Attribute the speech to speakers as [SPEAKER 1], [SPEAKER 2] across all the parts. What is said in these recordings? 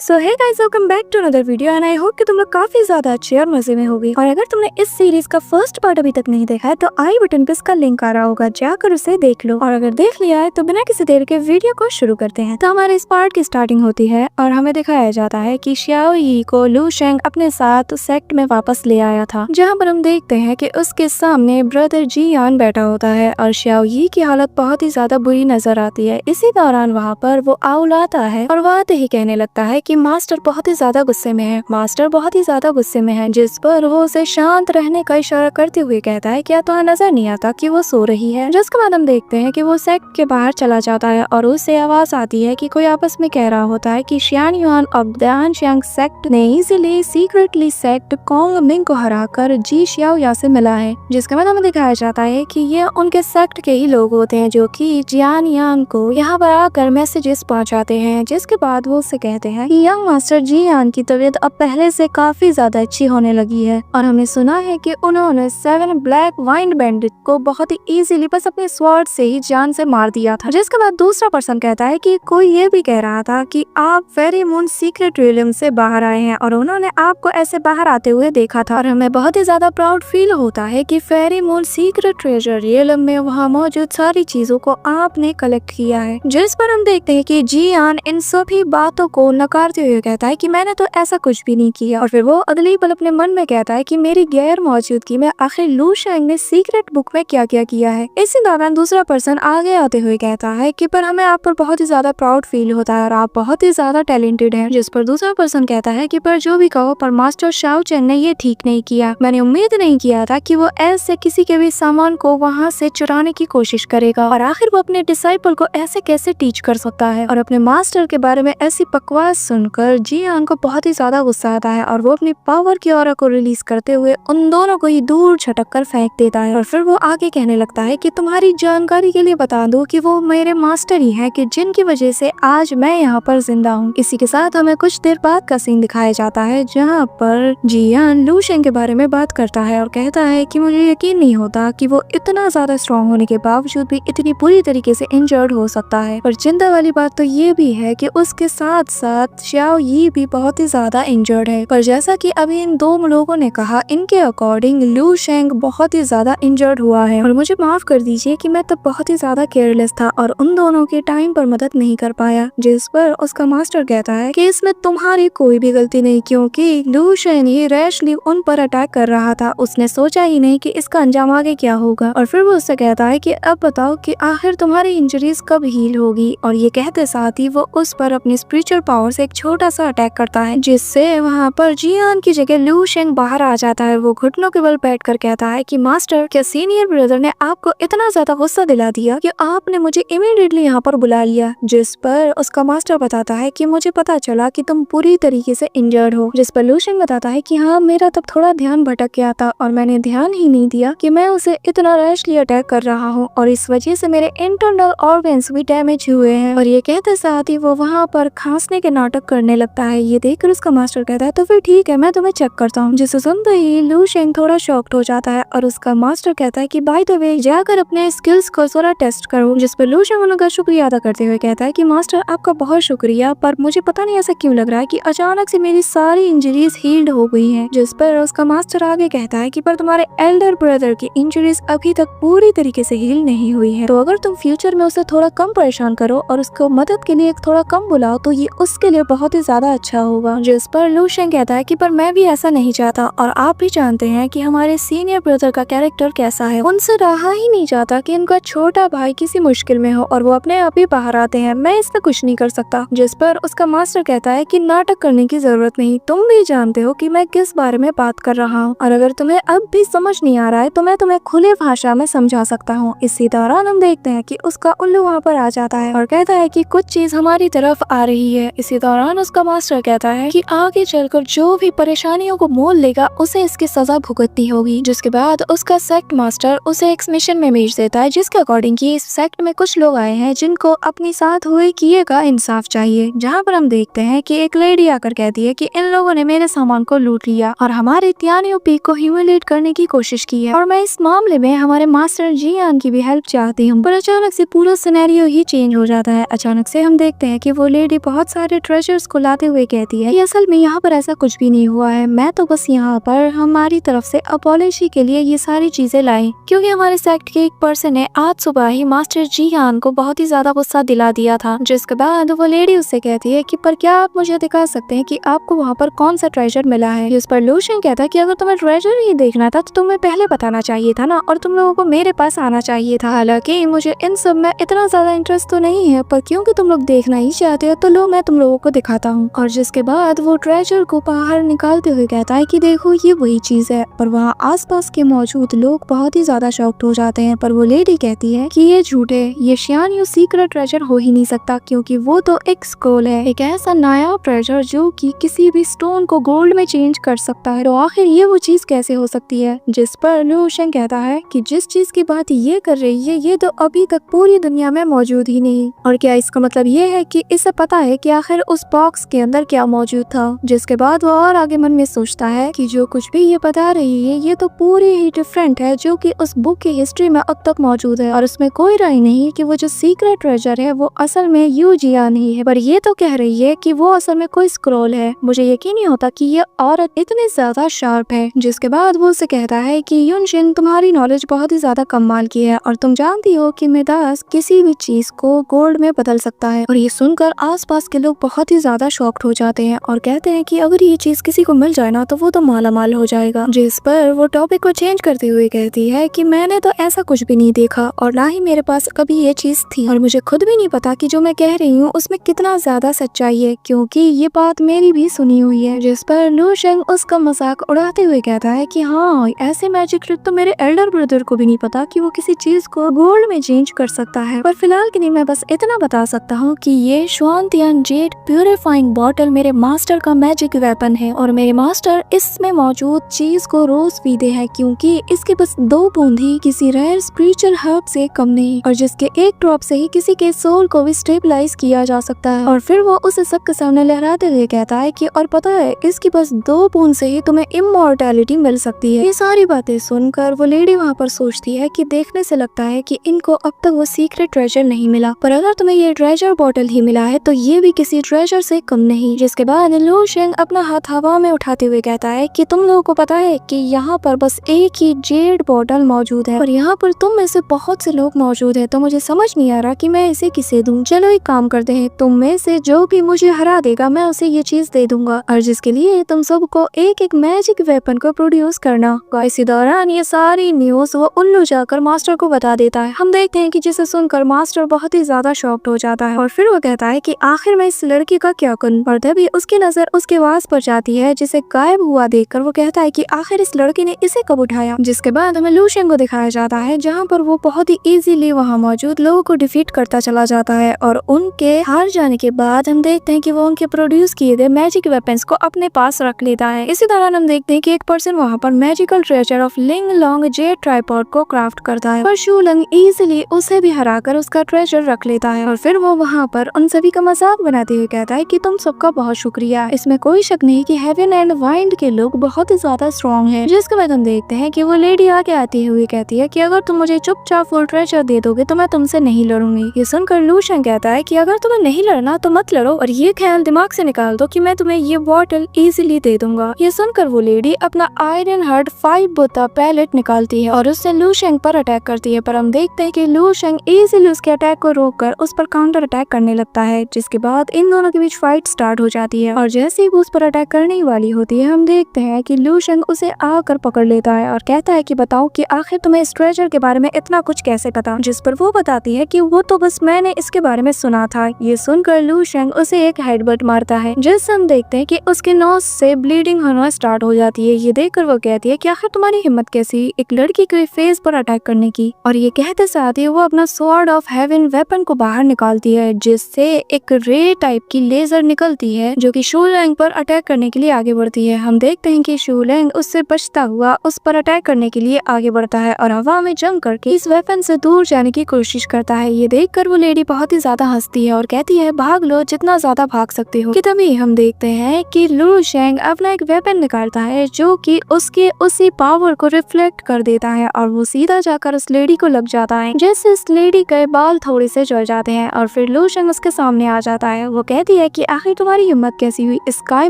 [SPEAKER 1] So hey guys, welcome back to another video and I hope कि तुम लोग काफी ज्यादा अच्छे और मजे में होगी। और अगर तुमने इस सीरीज का फर्स्ट पार्ट अभी तक नहीं देखा है तो आई बटन पे इसका लिंक आ रहा होगा, जाकर उसे देख लो। और अगर देख लिया है तो बिना किसी देर के वीडियो को शुरू करते हैं। तो हमारे इस पार्ट की स्टार्टिंग होती है और हमें दिखाया जाता है कि श्याओ यी को लू शेंग अपने साथ सेक्ट में वापस ले आया था, जहाँ पर हम देखते हैं कि उसके सामने ब्रदर जी यान बैठा होता है और श्याओ यी की हालत बहुत ही ज्यादा बुरी नजर आती है। इसी दौरान वहाँ पर वो आउल आता है और वह आते ही कहने लगता है कि मास्टर बहुत ही ज्यादा गुस्से में है, मास्टर बहुत ही ज्यादा गुस्से में है। जिस पर वो उसे शांत रहने का इशारा करते हुए कहता है क्या तुम्हें नजर नहीं आता कि वो सो रही है। जिसके बाद हम देखते हैं कि वो सेक्ट के बाहर चला जाता है और उससे आवाज आती है कि कोई आपस में कह रहा होता है कि शियान युआन और दानशियांग सेक्ट ने easily secretly sect Kong Ming को हराकर जी शियाओ या से मिला है। जिसके बाद हमें दिखाया जाता है कि ये उनके सेक्ट के ही लोग होते हैं जो कि जियान यांग को यहाँ पर आकर मैसेजेस पहुँचाते हैं। जिसके बाद वो उससे कहते हैं कि यंग मास्टर जी यान की तबीयत अब पहले से काफी ज्यादा अच्छी होने लगी है और हमने सुना है कि उन्होंने 7 ब्लैक वाइंड बैंडिट को बहुत ही इजीली बस अपने स्वॉर्ड से ही जान से मार दिया था। जिसके बाद दूसरा पर्सन कहता है कि कोई ये भी कह रहा था कि आप फेरी मून सीक्रेट रियलम से बाहर आए हैं और उन्होंने आपको ऐसे बाहर आते हुए देखा था। और हमें बहुत ही ज्यादा प्राउड फील होता है कि फेरी मून सीक्रेट ट्रेजर रियलम में वहाँ मौजूद सारी चीजों को आपने कलेक्ट किया है। जिस पर हम देखते हैं कि जी यान इन सभी बातों को नकारते हुए कहता है कि मैंने तो ऐसा कुछ भी नहीं किया। और फिर वो अगले पल अपने मन में कहता है कि मेरी गैर मौजूदगी में आखिर लू शेंग ने सीक्रेट बुक में क्या क्या किया है। इसी दौरान दूसरा पर्सन आगे आते हुए कहता है कि पर हमें आप पर बहुत ही ज्यादा प्राउड फील होता है और आप बहुत ही ज्यादा टैलेंटेड हैं। जिस पर दूसरा पर्सन कहता है कि पर जो भी कहो पर मास्टर शाओ चेन ने ये ठीक नहीं किया। मैंने उम्मीद नहीं किया था कि वो ऐसे किसी के भी सामान को वहाँ से चुराने की कोशिश करेगा और आखिर वो अपने डिसाइपल को ऐसे कैसे टीच कर सकता है। और अपने मास्टर के बारे में ऐसी बकवास सुनकर जी यान को बहुत ही ज्यादा गुस्सा आता है और वो अपनी पावर की ऑरा को रिलीज करते हुए उन दोनों को ही दूर झटक कर फेंक देता है। और फिर वो आगे कहने लगता है कि तुम्हारी जानकारी के लिए बता दो कि वो मेरे मास्टर ही है कि जिनकी वजह से आज मैं यहाँ पर जिंदा हूँ। इसी के साथ हमें कुछ देर बाद का सीन दिखाया जाता है जहाँ पर जी यान लू शेंग के बारे में बात करता है और कहता है कि मुझे यकीन नहीं होता कि वो इतना ज्यादा स्ट्रॉन्ग होने के बावजूद भी इतनी बुरी तरीके से इंजर्ड हो सकता है। पर चिंता वाली बात तो ये भी है कि उसके साथ साथ श्याओ यी भी बहुत ही ज्यादा इंजर्ड है। पर जैसा कि अभी इन दो लोगों ने कहा, इनके अकॉर्डिंग लू शेंग बहुत ही ज्यादा इंजर्ड हुआ है और मुझे माफ कर दीजिए कि मैं तब बहुत ही ज्यादा केयरलेस था और उन दोनों के टाइम पर मदद नहीं कर पाया। जिस पर उसका मास्टर कहता है कि इसमें तुम्हारी कोई भी गलती नहीं, क्योंकि लू शेंग ही रैशली उन पर अटैक कर रहा था। उसने सोचा ही नहीं कि इसका अंजाम आगे क्या होगा। और फिर वो उससे कहता है कि अब बताओ कि आखिर तुम्हारी इंजरीज कब हील होगी। और ये कहते साथ ही वो उस पर अपनी स्पिरिचुअल पावर से एक छोटा सा अटैक करता है, जिससे वहाँ पर जियान की जगह लू शेंग बाहर आ जाता है। वो घुटनों के बल बैठकर कहता है कि मास्टर, क्या सीनियर ब्रदर ने आपको इतना ज्यादा गुस्सा दिला दिया कि आपने मुझे इमीडिएटली यहाँ पर बुला लिया। जिस पर उसका मास्टर बताता है कि मुझे पता चला कि तुम पूरी तरीके से इंजर्ड हो। जिस पर लू शेंग बताता है कि हाँ, मेरा तब थोड़ा ध्यान भटक गया था और मैंने ध्यान ही नहीं दिया कि मैं उसे इतना रैशली अटैक कर रहा हूँ और इस वजह से मेरे इंटरनल ऑर्गन्स भी डैमेज हुए हैं। और ये कहते साथ ही वो वहाँ पर खांसने के नाटक करने लगता है। ये देखकर उसका मास्टर कहता है तो फिर ठीक है, मैं तुम्हें चेक करता हूँ। जिसे सुनते ही लू शेंग थोड़ा शॉक्ड हो जाता है और उसका मास्टर कहता है कि बाय द वे जाकर अपने स्किल्स को थोड़ा टेस्ट करो। जिस पर लू शेंग उनका शुक्रिया अदा करते हुए कहता है कि मास्टर, आपका बहुत शुक्रिया, पर मुझे पता नहीं ऐसा क्यों लग रहा है कि अचानक से मेरी सारी इंजरीज हील्ड हो गई हैं। जिस पर उसका मास्टर आगे कहता है कि पर तुम्हारे एल्डर ब्रदर की इंजरीज अभी तक पूरी तरीके से हील नहीं हुई है, तो अगर तुम फ्यूचर में उसे थोड़ा कम परेशान करो और उसको मदद के लिए थोड़ा कम बुलाओ तो ये उसके लिए बहुत ही ज्यादा अच्छा होगा। जिस पर लू शेंग कहता है कि पर मैं भी ऐसा नहीं चाहता और आप भी जानते हैं कि हमारे सीनियर ब्रदर का कैरेक्टर कैसा है, उनसे रहा ही नहीं जाता कि उनका छोटा भाई किसी मुश्किल में हो और वो अपने आप ही बाहर आते हैं, मैं इसमें कुछ नहीं कर सकता। जिस पर उसका मास्टर कहता है कि नाटक करने की जरूरत नहीं, तुम भी जानते हो कि मैं किस बारे में बात कर रहा हूँ और अगर तुम्हें अब भी समझ नहीं आ रहा है तो मैं तुम्हें खुले भाषा में समझा सकता हूँ। इसी दौरान हम देखते हैं कि उसका उल्लू वहाँ पर आ जाता है और कहता है कि कुछ चीज हमारी तरफ आ रही है। इसी दौरान उसका मास्टर कहता है कि आगे चलकर जो भी परेशानियों को मोल लेगा उसे इसकी सजा भुगतनी होगी। जिसके बाद उसका सेक्ट मास्टर उसे एक मिशन में भेज देता है, जिसके अकॉर्डिंग कि इस सेक्ट में कुछ लोग आए हैं जिनको अपनी साथ हुए किए का इंसाफ चाहिए। जहाँ पर हम देखते हैं कि एक लेडी आकर कहती है कि इन लोगों ने मेरे सामान को लूट लिया और हमारे तियानियों पी को ह्यूमिलेट करने की कोशिश की है और मैं इस मामले में हमारे मास्टर जी यान की भी हेल्प चाहती हूँ। पर अचानक से पूरा सिनेरियो ही चेंज हो जाता है। अचानक से हम देखते हैं कि वो लेडी बहुत सारे ट्रेजर ट्रेजर्स को लाते हुए कहती है कि असल में यहाँ पर ऐसा कुछ भी नहीं हुआ है, मैं तो बस यहाँ पर हमारी तरफ से अपॉलॉजी के लिए ये सारी चीजें लाई, क्योंकि हमारे सेक्ट के एक पर्सन ने आज सुबह ही मास्टर जियान को बहुत ही ज्यादा गुस्सा दिला दिया था। जिसके बाद वो लेडी उससे कहती है कि पर क्या आप मुझे दिखा सकते हैं कि आपको वहाँ पर कौन सा ट्रेजर मिला है। इस पर लू शेंग कहता है कि अगर तुम्हें ट्रेजर ही देखना था तो तुम्हें पहले बताना चाहिए था ना, और तुम लोगों को मेरे पास आना चाहिए था। हालांकि मुझे इन सब में इतना ज्यादा इंटरेस्ट तो नहीं है, पर क्योंकि तुम लोग देखना ही चाहते हो तो लो मैं तुम लोगों को दिखाता हूँ। और जिसके बाद वो ट्रेजर को बाहर निकालते हुए कहता है कि देखो ये वही चीज है। पर वहाँ आसपास के मौजूद लोग बहुत ही ज्यादा शॉक्ड हो जाते हैं, पर वो लेडी कहती है कि ये झूठ है, ये शियान यू सीक्रेट ट्रेजर हो ही नहीं सकता, क्योंकि वो तो एक स्क्रोल है, एक ऐसा नायाब ट्रेजर जो कि किसी भी स्टोन को गोल्ड में चेंज कर सकता है। तो आखिर ये वो चीज कैसे हो सकती है। जिस पर लू शेंग कहता है कि जिस चीज की बात ये कर रही है ये तो अभी तक पूरी दुनिया में मौजूद ही नहीं, और क्या इसका मतलब ये है कि इसे पता है कि आखिर उस बॉक्स के अंदर क्या मौजूद था। जिसके बाद वो और आगे मन में सोचता है कि जो कुछ भी ये बता रही है ये तो पूरी ही डिफरेंट है जो कि उस बुक की हिस्ट्री में अब तक मौजूद है, और उसमें कोई राय नहीं कि वो जो सीक्रेट ट्रेजर है वो असल में यू जिया नहीं है, पर ये तो कह रही है कि वो असल में कोई स्क्रॉल है। मुझे यकीन नहीं होता कि ये औरत इतनी ज्यादा शार्प है। जिसके बाद वो उसे कहता है कि युनशिन तुम्हारी नॉलेज बहुत ही ज्यादा कमाल की है, और तुम जानती हो कि मिदास किसी भी चीज को गोल्ड में बदल सकता है। और ये सुनकर आसपास के लोग बहुत ही ज्यादा शॉक्ड हो जाते हैं और कहते हैं कि अगर ये चीज किसी को मिल जाए ना तो वो तो माला माल हो जाएगा। जिस पर वो टॉपिक को चेंज करते हुए कहती है कि मैंने तो ऐसा कुछ भी नहीं देखा, और ना ही मेरे पास कभी ये चीज थी, और मुझे खुद भी नहीं पता कि जो मैं कह रही हूँ उसमें कितना ज्यादा सच्चाई है, क्योंकि ये बात मेरी भी सुनी हुई है। जिस पर लू शेंग उसका मजाक उड़ाते हुए कहता है कि हाँ ऐसे मैजिक ट्रिक तो मेरे एल्डर ब्रदर को भी नहीं पता कि वो किसी चीज को गोल्ड में चेंज कर सकता है। पर फिलहाल के लिए मैं बस इतना बता सकता हूँ कि ये शुआनतियान जेड प्यूरिफाइंग बॉटल मेरे मास्टर का मैजिक वेपन है, और मेरे मास्टर इसमें मौजूद चीज को रोज पीते हैं, क्योंकि इसके बस 2 बूंद ही किसी रेयर स्पिरिचुअल हर्ब से कम नहीं, और जिसके एक ड्रॉप से ही किसी के सोल को भी स्टेबलाइज किया जा सकता है। और फिर वो उसे सबके सामने लहराते हुए कहता है कि और पता है इसकी बस 2 बूंद से ही तुम्हें इमॉर्टैलिटी मिल सकती है। ये सारी बातें सुनकर वो लेडी वहाँ पर सोचती है कि देखने से लगता है कि इनको अब तक वो सीक्रेट ट्रेजर नहीं मिला, पर अगर तुम्हें ये ट्रेजर बॉटल ही मिला है तो ये भी किसी ट्रेजर से कम नहीं। जिसके बाद लू शेंग अपना हाथ हवा में उठाते हुए कहता है कि तुम लोगों को पता है कि यहाँ पर बस एक ही जेड बॉटल मौजूद है, और यहाँ पर तुम में से बहुत से लोग मौजूद है, तो मुझे समझ नहीं आ रहा कि मैं इसे किसे दूं। चलो एक काम करते हैं, तुम में से जो भी मुझे हरा देगा मैं उसे ये चीज दे दूंगा, और जिसके लिए तुम सबको एक एक मैजिक वेपन को प्रोड्यूस करना। इसी दौरान ये सारी न्यूज वो उल्लू जाकर मास्टर को बता देता है। हम देखते हैं कि जिसे सुनकर मास्टर बहुत ही ज्यादा शॉक्ड हो जाता है, और फिर वो कहता है कि आखिर मैं इस लड़की का क्या करूं। और तभी उसकी नजर उसके वास पर जाती है जिसे गायब हुआ देखकर वो कहता है कि आखिर इस लड़की ने इसे कब उठाया। जिसके बाद हमें लू शेंग को दिखाया जाता है जहाँ पर वो बहुत ही इजीली वहाँ मौजूद लोगों को डिफीट करता चला जाता है, और उनके हार जाने के बाद हम देखते हैं कि वो उनके प्रोड्यूस किए गए मैजिक वेपन्स को अपने पास रख लेता है। इसी दौरान हम देखते हैं कि एक पर्सन वहाँ पर मैजिकल ट्रेजर ऑफ लिंग लॉन्ग जेड ट्राइपॉड को क्राफ्ट करता है, पर शू लंग इजीली उसे भी हराकर उसका ट्रेजर रख लेता है, और फिर वो वहाँ पर उन सभी का मजाक बनाते हुए कहता है कि तुम सबका बहुत शुक्रिया। इसमें कोई शक नहीं कि हेवन एंड वाइंड के लोग बहुत ही ज्यादा स्ट्रॉन्ग हैं। जिसके बाद हम देखते हैं कि वो लेडी आगे आती हुई कहती है कि अगर तुम मुझे चुपचाप फुल ट्रेजर दे दोगे तो मैं तुमसे नहीं लड़ूंगी। ये सुनकर लू शेंग कहता है कि अगर तुम्हें नहीं लड़ना तो मत लड़ो, और ये ख्याल दिमाग से निकाल दो कि मैं तुम्हें ये बॉटल इजीली दे दूंगा। ये सुनकर वो लेडी अपना आयरन हार्ट 5 बुता पैलेट निकालती है और उससे लू शेंग पर अटैक करती है, पर हम देखते हैं कि लू शेंग इजीली उसके अटैक को रोककर उस पर काउंटर अटैक करने लगता है। जिसके बाद इन दोनों के बीच फाइट स्टार्ट हो जाती है, और जैसे ही वो उस पर अटैक करने ही वाली होती है हम देखते हैं कि लू शेंग उसे आकर पकड़ लेता है और कहता है कि बताओ कि आखिर तुम्हें इस ट्रेजर के बारे में इतना कुछ कैसे पता। जिस पर वो बताती है कि वो तो बस मैंने इसके बारे में सुना था। ये सुनकर लू शेंग उसे एक हेडबट मारता है, जिससे हम देखते हैं कि उसके नोज से ब्लीडिंग होना स्टार्ट हो जाती है। ये देखकर वो कहती है कि आखिर तुम्हारी हिम्मत कैसी एक लड़की के फेस पर अटैक करने की। और ये कहते साथ ही वो अपना स्वॉर्ड ऑफ हेवन वेपन को बाहर निकालती है, जिससे एक रे टाइप की लेजर निकलती है जो कि शू लैंग पर अटैक करने के लिए आगे बढ़ती है। हम देखते हैं कि शू लैंग उससे बचता हुआ उस पर अटैक करने के लिए आगे बढ़ता है और हवा में जंप करके इस वेपन से दूर जाने की कोशिश करता है। ये देखकर वो लेडी बहुत ही ज्यादा हंसती है और कहती है भाग लो जितना ज्यादा भाग सकते हो। कि तभी हम देखते हैं कि लू शेंग अपना एक वेपन निकालता है जो कि उसके उसी पावर को रिफ्लेक्ट कर देता है और वो सीधा जाकर उस लेडी को लग जाता है, जैसे इस लेडी के बाल थोड़े से जल जाते हैं। और फिर लू शेंग उसके सामने आ जाता है। वो कहती है कि आखिर तुम्हारी हिम्मत कैसी हुई स्काई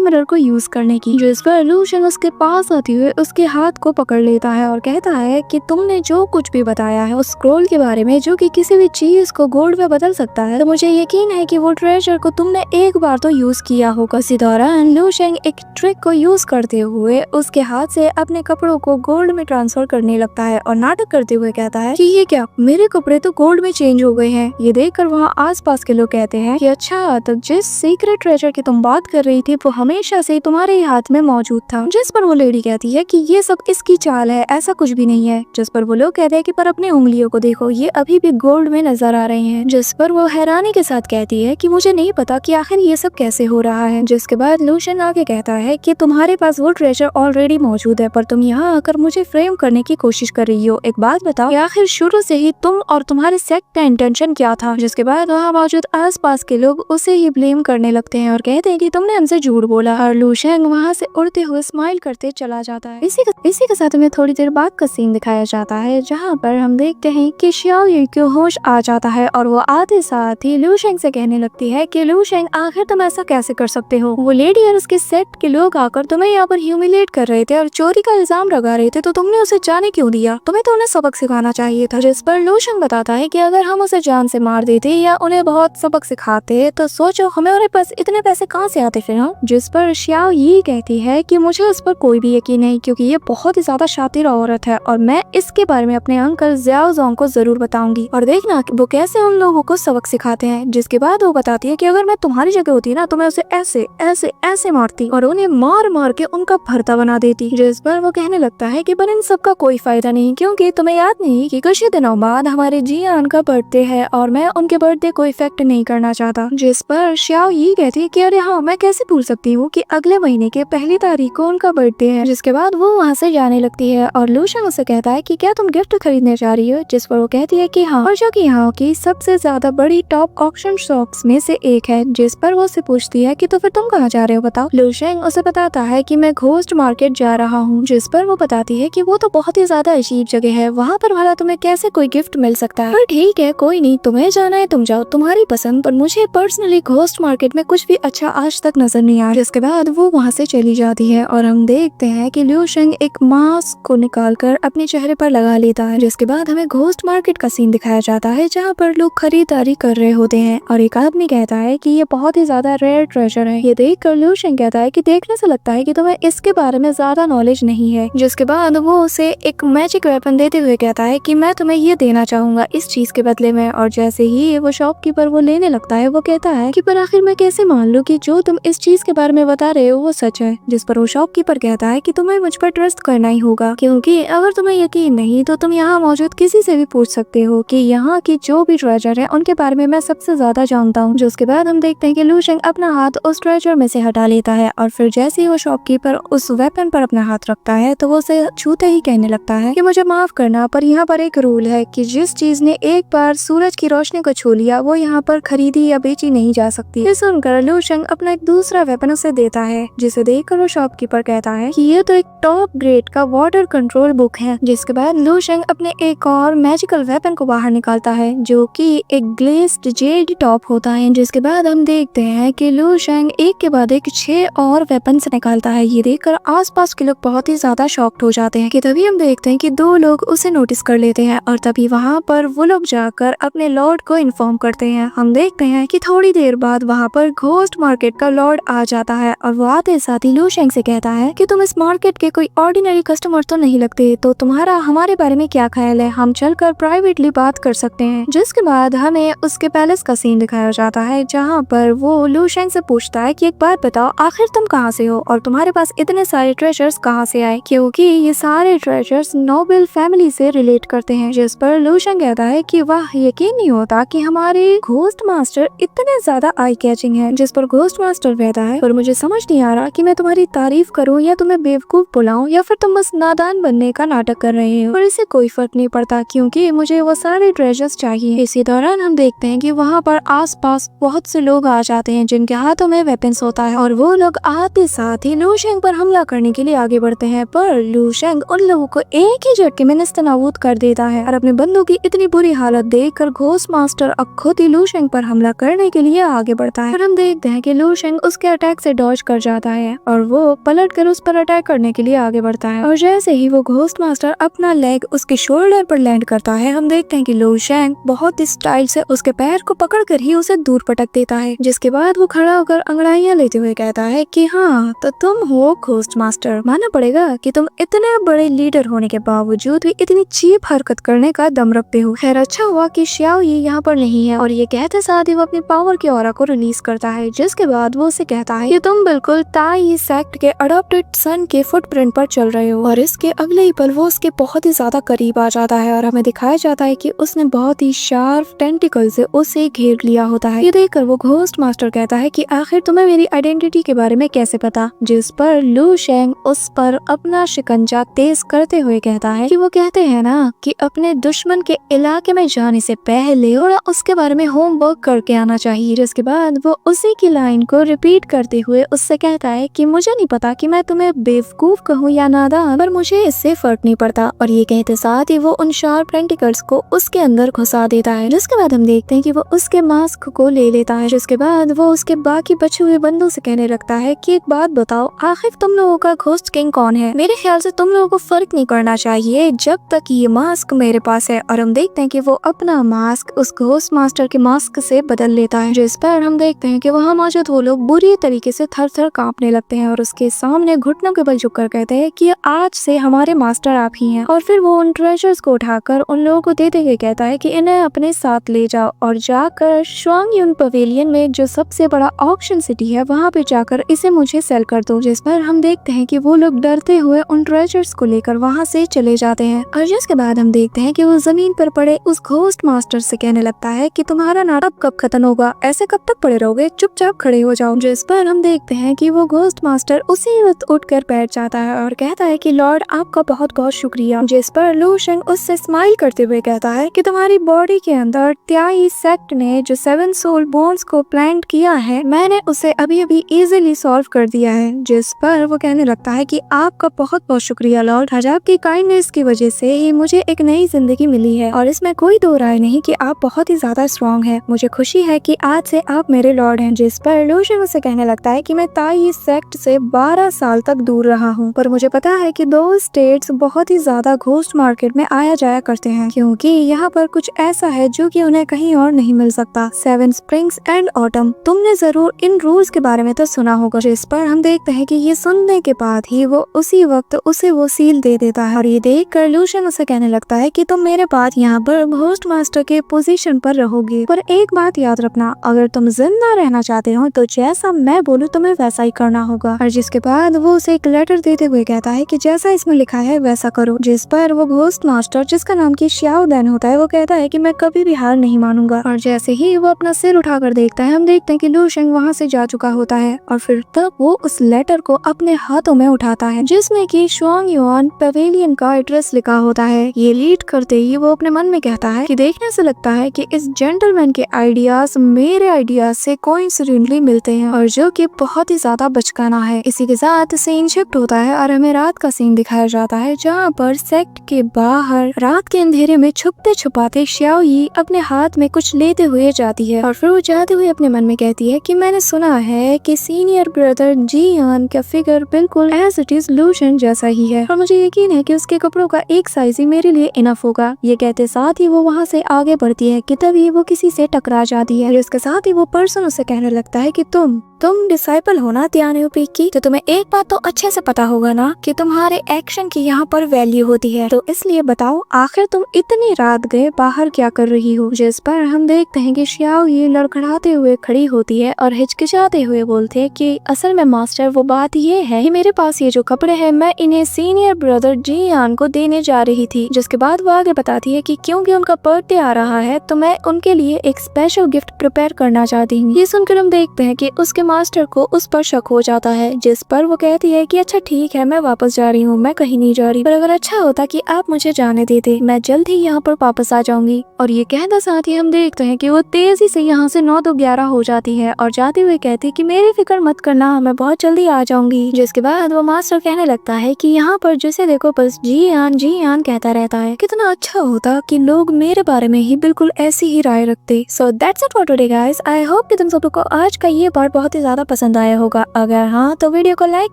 [SPEAKER 1] मिरर को यूज करने की, जिस पर लू शेंग उसके पास आते हुए उसके हाथ को पकड़ लेता है और कहता है कि तुमने जो कुछ भी बताया है उस स्क्रॉल के बारे में जो कि किसी भी चीज को गोल्ड में बदल सकता है, तो मुझे यकीन है कि वो ट्रेजर को तुमने एक बार तो यूज किया होगा। इसी दौरान लू शेंग एक ट्रिक को यूज करते हुए उसके हाथ से अपने कपड़ों को गोल्ड में ट्रांसफर करने लगता है और नाटक करते हुए कहता है कि ये क्या, मेरे कपड़े तो गोल्ड में चेंज हो गए हैं। ये देखकर वहाँ आसपास के लोग कहते हैं कि अच्छा, तो जिस सीक्रेट ट्रेजर की तुम बात कर रही थी वो हमेशा से तुम्हारे ही हाथ में मौजूद था। जिस पर वो लेडी कहती है कि ये सब इसकी चाल है, ऐसा कुछ भी नहीं है। जिस पर वो लोग कहते हैं कि पर अपने उंगलियों को देखो, ये अभी भी गोल्ड में नजर आ रहे हैं। जिस पर वो हैरानी के साथ कहती है कि मुझे नहीं पता कि आखिर ये सब कैसे हो रहा है। जिसके बाद लू शेंग आगे कहता है कि तुम्हारे पास वो ट्रेजर ऑलरेडी मौजूद है पर तुम यहाँ आकर मुझे फ्रेम करने की कोशिश कर रही हो। एक बात बताओ, आखिर शुरू से ही तुम और तुम्हारे सेक्ट का इंटेंशन क्या था? जिसके बाद वहाँ मौजूद आसपास के लोग उसे ही ब्लेम करने लगते हैं और कहते हैं कि तुमने हमसे झूठ बोला। और लू शेंग वहाँ से उड़ते हुए स्माइल करते चला जाता है। इसी के साथ हमें थोड़ी देर बाद का सीन दिखाया जाता है जहाँ पर हम देखते हैं कि शियाओ यू को होश आ जाता है और वो आते साथ ही लू शेंग से कहने लगती है कि लू शेंग, आखिर तुम ऐसा कैसे कर सकते हो? वो लेडी और उसके सेट के लोग आकर तुम्हें यहाँ पर ह्यूमिलेट कर रहे थे और चोरी का इल्जाम लगा रहे थे, तो तुमने उसे जाने क्यों दिया? तुम्हें तो उन्हें सबक सिखाना चाहिए था। जिस पर लू शेंग बताता है कि अगर हम उसे जान से मार देते या उन्हें बहुत सबक सिखाते तो सोचो हमारे पास इतने पैसे कहाँ से आते फिर। जिस पर शियाओ यी कहती है कि मुझे उस पर कोई भी यकीन नहीं, क्योंकि ये बहुत ही ज्यादा शातिर औरत है और मैं इसके बारे में अपने अंकल ज़ियाओ ज़ोंग को जरूर बताऊंगी और देखना वो कैसे उन लोगों को सबक सिखाते हैं। जिसके बाद वो बताती है कि अगर मैं तुम्हारी जगह होती ना तो मैं उसे ऐसे ऐसे ऐसे मारती और उन्हें मार मार के उनका भरता बना देती। जिस पर वो कहने लगता है कि पर इन सब का कोई फायदा नहीं, क्योंकि तुम्हें याद नहीं कि कुछ ही दिनों बाद हमारे जियान का बर्थडे है और मैं उनके बर्थडे को इफेक्ट नहीं करना चाहता। जिस पर शियाओ यी कहती है कि अरे हाँ, मैं कैसे भूल सकती हूँ कि अगले महीने के पहली तारीख को उनका बर्थडे है। जिसके बाद वो वहाँ से जाने लगती है और लू शेंग उसे कहता है कि क्या तुम गिफ्ट खरीदने जा रही हो? जिस पर वो कहती है कि हाँ, और जो कि यहाँ की सबसे ज्यादा बड़ी टॉप ऑक्शन शॉप्स में से एक है। जिस पर वो उसे पूछती है कि तो फिर तुम कहाँ जा रहे हो बताओ? लू शेंग उसे बताता है कि मैं घोस्ट मार्केट जा रहा हूँ। जिस पर वो बताती है कि वो तो बहुत ही ज्यादा अजीब जगह है, वहाँ पर भला तुम्हें कैसे कोई गिफ्ट मिल सकता है? पर ठीक है, कोई नहीं, तुम्हें जाना है तुम जाओ, तुम्हारी पसंद, पर मुझे पर्सनली घोस्ट मार्केट में कुछ भी अच्छा आज तक नजर नहीं आया। जिसके बाद वो वहाँ से चली जाती है और हम देखते हैं कि लू शेंग एक मास्क को निकालकर अपने चेहरे पर लगा लेता है। जिसके बाद हमें घोस्ट मार्केट का सीन दिखाया जाता है जहाँ पर लोग खरीदारी कर रहे होते हैं और एक आदमी कहता है कि ये बहुत ही ज्यादा रेयर ट्रेजर है। ये देख कर लू शेंग कहता है कि देखने से लगता है कि तुम्हें इसके बारे में ज्यादा नॉलेज नहीं है। जिसके बाद वो उसे एक मैजिक वेपन देते हुए कहता है कि मैं तुम्हें ये देना चाहूंगा इस चीज के बदले में। और जैसे ही वो शॉपकीपर वो लेने लगता है वो कहता है कि पर आखिर मैं कैसे मान लूं कि जो तुम इस चीज के बारे में बता रहे हो वो सच है। जिस पर वो शॉपकीपर कहता है कि तुम्हें मुझ पर ट्रस्ट करना ही होगा, क्योंकि अगर तुम्हें यकीन नहीं तो तुम यहाँ मौजूद किसी से भी पूछ सकते हो कि यहाँ की जो भी ट्रेजर है उनके बारे में मैं सबसे ज्यादा जानता हूँ। जिसके बाद हम देखते हैं कि लू शेंग अपना हाथ उस ट्रेजर में से हटा लेता है और फिर जैसे ही वो शॉपकीपर उस वेपन पर अपना हाथ रखता है तो वो उसे छूते ही कहने लगता है कि मुझे माफ करना, पर यहाँ पर एक रूल है कि जिस चीज ने एक बार सूरज की रोशनी को छू लिया वो यहाँ पर खरीदी या बेची नहीं जा सकती। ये सुनकर लू शेंग अपना एक दूसरा वेपन उसे देता है, जिसे देखकर वो शॉपकीपर कहता है कि ये तो एक टॉप ग्रेड का वाटर कंट्रोल बुक है। जिसके बाद लू शेंग अपने एक और मैजिकल वेपन को बाहर निकालता है जो कि एक ग्लेस्ड जेड टॉप होता है। जिसके बाद हम देखते हैं कि लू शेंग एक के बाद एक 6 और वेपन्स निकालता है। ये देखकर आसपास के लोग बहुत ही ज्यादा शॉक्ड हो जाते हैं कि तभी हम देखते हैं कि 2 लोग उसे नोटिस कर लेते हैं और तभी वहाँ पर वो लोग जाकर अपने लॉर्ड को इन्फॉर्म करते हैं। हम देखते हैं कि थोड़ी देर बाद वहाँ पर घोस्ट मार्केट का लॉर्ड आ जाता है और वो आते साथ ही लू शेंग से कहता है कि तुम इस मार्केट के कोई ऑर्डिनरी कस्टमर तो नहीं लगते, तो तुम्हारा हमारे बारे में क्या ख्याल है? हम चलकर प्राइवेटली बात कर सकते हैं। जिसके बाद हमें उसके पैलेस का सीन दिखाया जाता है जहाँ पर वो लू शेंग से पूछता है कि एक बात बताओ, आखिर तुम कहाँ से हो और तुम्हारे पास इतने सारे ट्रेजर्स कहाँ से आए, क्योंकि ये सारे ट्रेजर्स नोबल फैमिली से रिलेट करते हैं। जिस पर लू शेंग कहता है कि वाह, यकीन नहीं होता कि हमारे घोस्ट मास्टर इतने ज्यादा आई कैचिंग है। जिस पर घोस्ट मास्टर कहता है पर मुझे समझ नहीं आ रहा कि मैं तुम्हारी तारीफ करूं या तुम्हें बेवकूफ बुलाऊं या फिर तुम बस नादान बनने का नाटक कर रहे हो, पर इससे कोई फर्क नहीं पड़ता क्योंकि मुझे वो सारे ट्रेजर्स चाहिए। इसी दौरान हम देखते हैं कि वहाँ पर आसपास बहुत से लोग आ जाते हैं जिनके हाथों में वेपन्स होता है और वो लोग आते साथ ही लू शेंग पर हमला करने के लिए आगे बढ़ते हैं, पर लू शेंग उन लोगों को एक ही झटके में नेस्तनाबूद कर देता है और अपने बंदों की इतनी बुरी हालत देखकर घोस्ट मास्टर अब खुद ही लू शेंग पर हमला करने के लिए आगे बढ़ता करता है और हम देखते हैं कि लू शेंग उसके अटैक से डॉज कर जाता है और वो पलट कर उस पर अटैक करने के लिए आगे बढ़ता है। और जैसे ही वो घोस्ट मास्टर अपना लेग उसके शोल्डर पर लैंड करता है, हम देखते हैं कि लू शेंग बहुत ही स्टाइल से उसके पैर को पकड़कर ही उसे दूर पटक देता है, जिसके बाद वो खड़ा होकर अंगड़ाइयां लेते हुए कहता है कि हाँ तो तुम हो घोस्ट मास्टर, मानना पड़ेगा कि तुम इतने बड़े लीडर होने के बावजूद भी इतनी चीप हरकत करने का दम रखते हो। खैर अच्छा हुआ कि श्याओ ये यहाँ पर नहीं है। और ये कहते साथ ही वो अपनी पावर के ऑरा को रिलीज करता है, जिसके बाद वो उसे कहता है कि तुम बिल्कुल ताई सेक्ट के अडॉप्टेड सन के फुटप्रिंट पर चल रहे हो। और इसके अगले ही पल वो उसके बहुत ही ज्यादा करीब आ जाता है और हमें दिखाया जाता है कि उसने बहुत ही शार्प टेंटिकल से उसे घेर लिया होता है। ये देखकर वो घोस्ट मास्टर कहता है कि आखिर तुम्हें मेरी आइडेंटिटी के बारे में कैसे पता, जिस पर लू शेंग उस पर अपना शिकंजा तेज करते हुए कहता है कि वो कहते हैं ना कि अपने दुश्मन के इलाके में जाने से पहले और उसके बारे में होमवर्क करके आना चाहिए। जिसके बाद वो उसी की लाइन को रिपीट करते हुए उससे कहता है कि मुझे नहीं पता कि मैं तुम्हें बेवकूफ कहूँ या नादान, पर मुझे इससे फर्क नहीं पड़ता। और ये कहते साथ ही वो उन शार्प टेंटिकल्स को उसके अंदर घुसा देता है। जिसके बाद हम देखते हैं कि वो उसके मास्क को ले लेता है। जिसके बाद वो उसके बाकी बचे हुए बंदों से कहने लगता है कि एक बात बताओ, आखिर तुम लोगों का घोस्ट किंग कौन है? मेरे ख्याल से तुम लोगों को फर्क नहीं करना चाहिए जब तक ये मास्क मेरे पास है। और हम देखते हैं कि वो अपना मास्क उस घोस्ट मास्टर के मास्क से बदल लेता है, जिस पर हम देखते हैं कि वहाँ मौजूद वो लोग बुरी तरीके से थर थर कांपने लगते हैं और उसके सामने घुटनों के बल झुककर कहते हैं कि आज से हमारे मास्टर आप ही हैं। और फिर वो उन ट्रेजर्स को उठाकर उन लोगों को देते हुए कहता है कि इन्हें अपने साथ ले जाओ और जाकर श्वांगयुन पवेलियन में जो सबसे बड़ा ऑक्शन सिटी है वहाँ पे जाकर इसे मुझे सेल कर दो। जिस पर हम देखते हैं कि वो लोग डरते हुए उन ट्रेजर्स को लेकर वहाँ से चले जाते हैं। और जिसके बाद हम देखते हैं कि वो जमीन पर पड़े उस घोस्ट मास्टर से कहने लगता है कि तुम्हारा नाटक कब खत्म होगा, ऐसे कब तक पड़े रहोगे, चुपचाप खड़े हो जाओ। जिस पर हम देखते हैं कि वो घोस्ट मास्टर उसी वक्त उठकर बैठ जाता है और कहता है कि लॉर्ड आपका बहुत बहुत शुक्रिया। जिस पर लू शेंग उससे स्माइल करते हुए कहता है कि तुम्हारी बॉडी के अंदर त्याई सेक्ट ने जो 7 सोल बोन्स को प्लांट किया है, मैंने उसे अभी अभी इजीली सॉल्व कर दिया है। जिस पर वो कहने लगता है कि आपका बहुत बहुत शुक्रिया लॉर्ड, आज आपकी काइंडनेस की वजह से ही मुझे एक नई जिंदगी मिली है और इसमें कोई दो राय नहीं कि आप बहुत ही ज्यादा स्ट्रॉन्ग हैं। मुझे खुशी है कि आज से आप मेरे लॉर्ड हैं। जिस पर लू शेंग उसे कहने लगता है कि मैं ताई सेक्ट से 12 साल तक दूर रहा हूँ, पर मुझे पता है कि 2 स्टेट्स बहुत ही ज्यादा घोस्ट मार्केट में आया जाया करते हैं, क्योंकि यहाँ पर कुछ ऐसा है जो कि उन्हें कहीं और नहीं मिल सकता। 7 स्प्रिंग्स एंड ऑटम, तुमने जरूर इन रूल्स के बारे में तो सुना होगा। जिस पर हम देखते हैं कि ये सुनने के बाद ही वो उसी वक्त उसे वो सील दे देता है और ये देख कर लू शेंग उसे कहने लगता है कि तुम मेरे बाद यहाँ पर घोस्ट मास्टर के पोजीशन पर रहोगे, पर एक बात याद रखना, अगर तुम जिंदा रहना चाहते हो तो जैसा मैं बोलूँ तुम्हें वैसा ही करना होगा। और जिसके बाद वो उसे एक लेटर देते हुए कहता है कि जैसा इसमें लिखा है वैसा करो। जिस पर वो घोस्ट मास्टर, जिसका नाम की श्याओ देन होता है, वो कहता है कि मैं कभी भी हार नहीं मानूंगा। और जैसे ही वो अपना सिर उठाकर देखता है, हम देखते हैं कि लू शेंग वहाँ से जा चुका होता है और फिर तब वो उस लेटर को अपने हाथों में उठाता है, जिसमें कि श्वांगयुन पवेलियन का एड्रेस लिखा होता है। ये रीड करते ही वो अपने मन में कहता है कि देखने से लगता है कि इस जेंटलमैन के आइडियाज मेरे आइडियाज से कोइंसिडेंटली मिलते हैं, और जो कि बहुत ही ज्यादा बचकाना है। इसी के साथ सीन शिफ्ट होता है और हमें रात का सीन दिखाया जाता है, जहाँ पर सेक्ट के बाहर रात के अंधेरे में छुपते छुपाते श्याओ यी अपने हाथ में कुछ लेते हुए जाती है और फिर वो जाते हुए अपने मन में कहती है कि मैंने सुना है कि सीनियर ब्रदर जियान का फिगर बिल्कुल एज इट इज लू शेंग जैसा ही है और मुझे यकीन है कि उसके कपड़ों का एक साइज ही मेरे लिए इनफ होगा। ये कहते साथ ही वो वहाँ से आगे बढ़ती है कि तभी वो किसी से टकरा जाती है। इसके साथ ही वो पर्सन उसे कहने लगता है कि तुम डिसाइपल हो ना त्यानोपी की, तो तुम्हें एक बात तो अच्छे से पता होगा ना कि तुम्हारे एक्शन की यहाँ पर वैल्यू होती है, तो इसलिए बताओ आखिर तुम इतनी रात गए बाहर क्या कर रही हो। जिस पर हम देखते हैं कि श्याओ ये लड़खड़ाते हुए खड़ी होती है और हिचकिचाते हुए बोलते हैं कि असल में मास्टर वो बात ये है कि मेरे पास ये जो कपड़े हैं मैं इन्हें सीनियर ब्रदर जियान को देने जा रही थी। जिसके बाद वो आगे बताती है कि क्योंकि उनका बर्थडे आ रहा है तो मैं उनके लिए एक स्पेशल गिफ्ट प्रिपेयर करना चाहती हूँ। ये सुनकर हम देखते हैं कि उसके मास्टर को उस पर शक हो जाता है, जिस पर वो कहती है कि अच्छा ठीक है, मैं वापस जा रही हूँ, मैं कहीं नहीं जा रही, पर अगर अच्छा होता कि आप मुझे जाने देते, मैं जल्द ही यहाँ पर वापस आ जाऊंगी। और ये कहते साथ ही हम देखते हैं कि वो तेजी से यहाँ से 9 तो 11 हो जाती है और जाते हुए कहती कि मेरी फिक्र मत करना, मैं बहुत जल्दी आ जाऊंगी। जिसके बाद वो मास्टर कहने लगता है कि यहाँ पर जिसे देखो बस जी आन कहता रहता है। कितना अच्छा होता कि लोग मेरे बारे में ही बिल्कुल ऐसी ही राय रखते। So that's it for today guys. I hope कि तुम सब लोग को आज का ये पार्ट बहुत ही ज्यादा पसंद आया होगा। अगर हाँ तो वीडियो को लाइक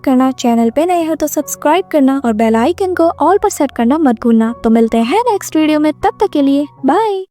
[SPEAKER 1] करना, चैनल पे नए हो तो सब्सक्राइब करना और बेल आइकन को ऑल पर सेट करना मत भूलना। तो मिलते हैं नेक्स्ट वीडियो में, तब तक के लिए बाय।